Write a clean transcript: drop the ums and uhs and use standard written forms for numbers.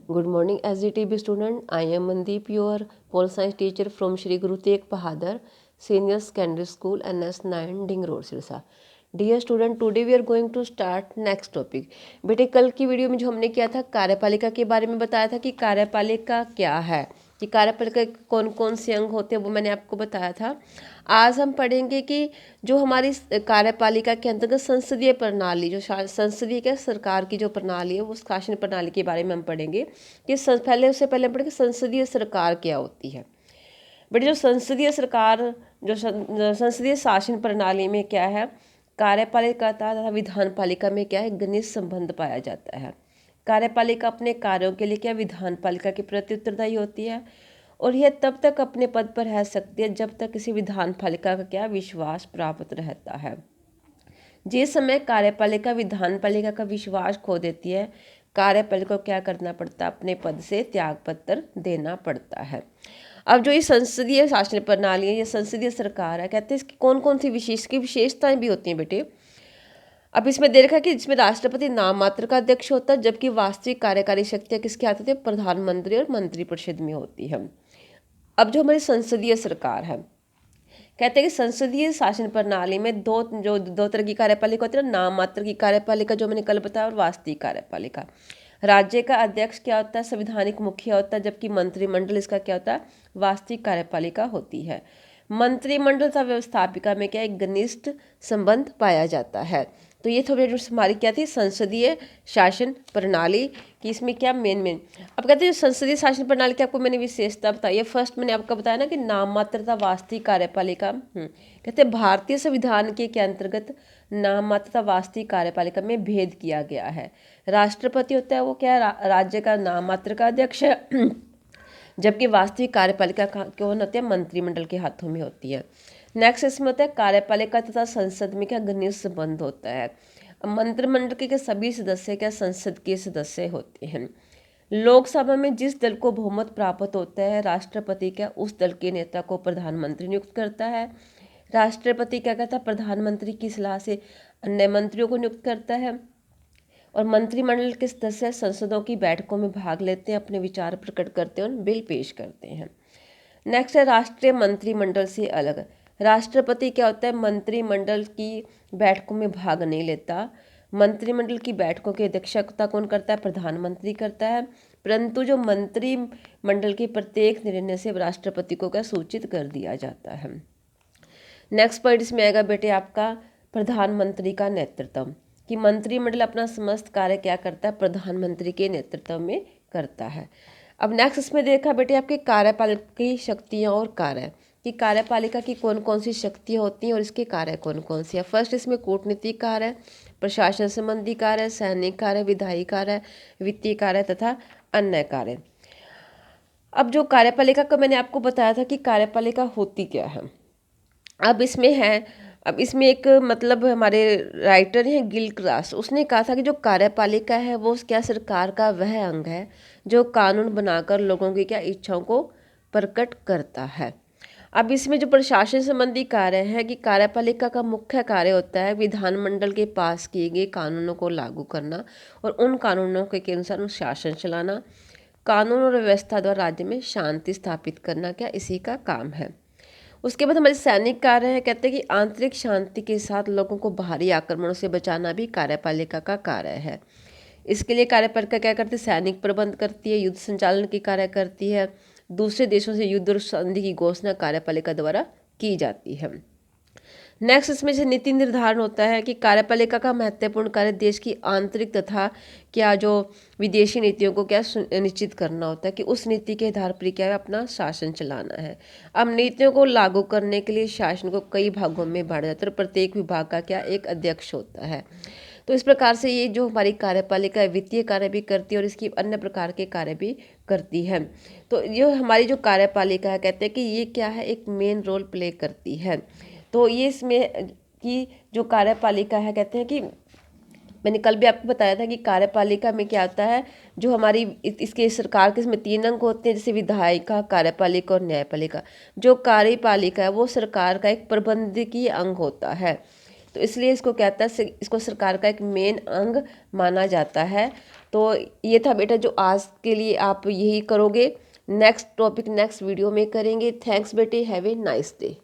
Good morning, SGTB student. I am Mandeep, your pole science teacher from Shri Guru Tegh Bahadur Senior Secondary School, NS9, Ding Road, Sirsa. Dear student, today we are going to start next topic. बेटे कल की video में जो हमने किया था कार्यपालिका के बारे में बताया था कि कार्यपालिका क्या है, कि कार्यपालिका के कौन कौन से अंग होते हैं, वो मैंने आपको बताया था। आज हम पढ़ेंगे कि जो हमारी कार्यपालिका के अंतर्गत संसदीय प्रणाली, जो संसदीय क्या सरकार की जो प्रणाली है, वो शासन प्रणाली के बारे में हम पढ़ेंगे कि उससे पहले हम पढ़ेंगे संसदीय सरकार क्या होती है। बट जो संसदीय सरकार, जो संसदीय शासन प्रणाली में क्या है, कार्यपालिका तथा विधान पालिका में क्या है, घनिष्ठ संबंध पाया जाता है। कार्यपालिका अपने कार्यों के लिए क्या विधान पालिका के प्रति उत्तरदायी होती है, और यह तब तक अपने पद पर रह सकती है जब तक किसी विधान पालिका का क्या विश्वास प्राप्त रहता है। जिस समय कार्यपालिका विधान पालिका का विश्वास खो देती है, कार्यपालिका को क्या करना पड़ता है, अपने पद से त्याग पत्र देना पड़ता है। अब जो ये संसदीय शासन प्रणाली है, ये संसदीय सरकार है, कहते हैं इसकी कौन कौन सी विशेषताएं भी होती हैं बेटे। अब इसमें देखा कि इसमें राष्ट्रपति नाम मात्र का अध्यक्ष होता है, जबकि वास्तविक कार्यकारी शक्तियां किसके हाथ होती है, प्रधानमंत्री और मंत्रिपरिषद में होती है। अब जो हमारी संसदीय सरकार है, कहते हैं कि संसदीय शासन प्रणाली में दो तरह की कार्यपालिका होती है, नाम मात्र की कार्यपालिका जो मैंने कल बताया, और वास्तविक कार्यपालिका। राज्य का अध्यक्ष क्या होता है, संवैधानिक मुखिया होता है, जबकि मंत्रिमंडल इसका क्या होता है, वास्तविक कार्यपालिका होती है। मंत्रिमंडल तथा व्यवस्थापिका में क्या एक घनिष्ठ संबंध पाया जाता है। तो ये थोड़ी हमारी क्या थी, संसदीय शासन प्रणाली कि इसमें क्या मेन। अब कहते हैं संसदीय शासन प्रणाली की आपको मैंने विशेषता बताई है। फर्स्ट मैंने आपको बताया ना कि नाम मात्रता वास्तविक कार्यपालिका। कहते हैं भारतीय संविधान के अंतर्गत नाम मात्रता वास्तविक कार्यपालिका में भेद किया गया है। राष्ट्रपति होता है वो क्या राज्य का नाम मात्र का अध्यक्ष है, जबकि वास्तविक कार्यपालिका कौन होती है, मंत्रिमंडल के हाथों में होती है। नेक्स्ट इसमें होता है कार्यपालिका तथा संसद में क्या घनिष्ठ संबंध होता है। मंत्रिमंडल के सभी सदस्य क्या संसद के सदस्य होते हैं। लोकसभा में जिस दल को बहुमत प्राप्त होता है, राष्ट्रपति क्या उस दल के नेता को प्रधानमंत्री नियुक्त करता है। राष्ट्रपति क्या कहता है, प्रधानमंत्री की सलाह से अन्य मंत्रियों को नियुक्त करता है। और मंत्रिमंडल के सदस्य संसदों की बैठकों में भाग लेते हैं, अपने विचार प्रकट करते हैं और बिल पेश करते हैं। नेक्स्ट है राष्ट्रीय मंत्रिमंडल से अलग। राष्ट्रपति क्या होता है, मंत्रिमंडल की बैठकों में भाग नहीं लेता। मंत्रिमंडल की बैठकों की अध्यक्षता कौन करता है, प्रधानमंत्री करता है। परंतु जो मंत्रिमंडल के प्रत्येक निर्णय से राष्ट्रपति को क्या सूचित कर दिया जाता है। नेक्स्ट पॉइंट इसमें आएगा बेटे आपका प्रधानमंत्री का नेतृत्व, कि मंत्रिमंडल अपना समस्त कार्य क्या करता है, प्रधानमंत्री के नेतृत्व में करता है। अब नेक्स्ट इसमें देखा बेटे आपके कार्यपालिका की शक्तियाँ और कार्य, कि कार्यपालिका की कौन कौन सी शक्तियाँ होती हैं और इसके कार्य कौन कौन से हैं। फर्स्ट इसमें कूटनीतिक कार्य, प्रशासन संबंधी कार्य, सैनिक कार्य, विधायी कार्य, वित्तीय कार्य तथा अन्य कार्य। अब जो कार्यपालिका का मैंने आपको बताया था कि कार्यपालिका होती क्या है। अब इसमें एक मतलब हमारे राइटर हैं गिलक्रास्ट, उसने कहा था कि जो कार्यपालिका है वो क्या सरकार का वह अंग है जो कानून बनाकर लोगों की क्या इच्छाओं को प्रकट करता है। अब इसमें जो प्रशासन संबंधी कार्य है, कि कार्यपालिका का मुख्य कार्य होता है विधानमंडल के पास किए गए कानूनों को लागू करना और उन कानूनों के अनुसार शासन चलाना। कानून और व्यवस्था द्वारा राज्य में शांति स्थापित करना क्या इसी का काम है। उसके बाद हमारे सैनिक कार्य है, कहते हैं कि आंतरिक शांति के साथ लोगों को बाहरी आक्रमणों से बचाना भी कार्यपालिका का कार्य है। इसके लिए कार्यपालिका क्या करती है, सैनिक प्रबंध करती है, युद्ध संचालन की कार्य करती है, दूसरे देशों से युद्ध और संधि की घोषणा कार्यपालिका द्वारा की जाती है। नेक्स्ट इसमें से नीति निर्धारण होता है, कि कार्यपालिका का महत्वपूर्ण कार्य देश की आंतरिक तथा क्या जो विदेशी नीतियों को क्या निश्चित करना होता है, कि उस नीति के आधार पर क्या है अपना शासन चलाना है। अब नीतियों को लागू करने के लिए शासन को कई भागों में बांटा जाता है और प्रत्येक विभाग का क्या एक अध्यक्ष होता है। तो इस प्रकार से ये जो हमारी कार्यपालिका है वित्तीय कार्य भी करती है और इसकी अन्य प्रकार के कार्य भी करती है। तो ये हमारी जो कार्यपालिका है, कहते हैं कि ये क्या है एक मेन रोल प्ले करती है। तो ये इसमें कि जो कार्यपालिका है, कहते हैं कि मैंने कल भी आपको बताया था कि कार्यपालिका में क्या होता है, जो हमारी इसके सरकार के इसमें 3 अंग होते हैं, जैसे विधायिका, कार्यपालिका और न्यायपालिका। जो कार्यपालिका है वो सरकार का एक प्रबंधकीय अंग होता है, तो इसलिए इसको कहता है, इसको सरकार का एक मेन अंग माना जाता है। तो ये था बेटा जो आज के लिए आप यही करोगे। नेक्स्ट टॉपिक नेक्स्ट वीडियो में करेंगे। थैंक्स बेटे, हैव ए नाइस डे।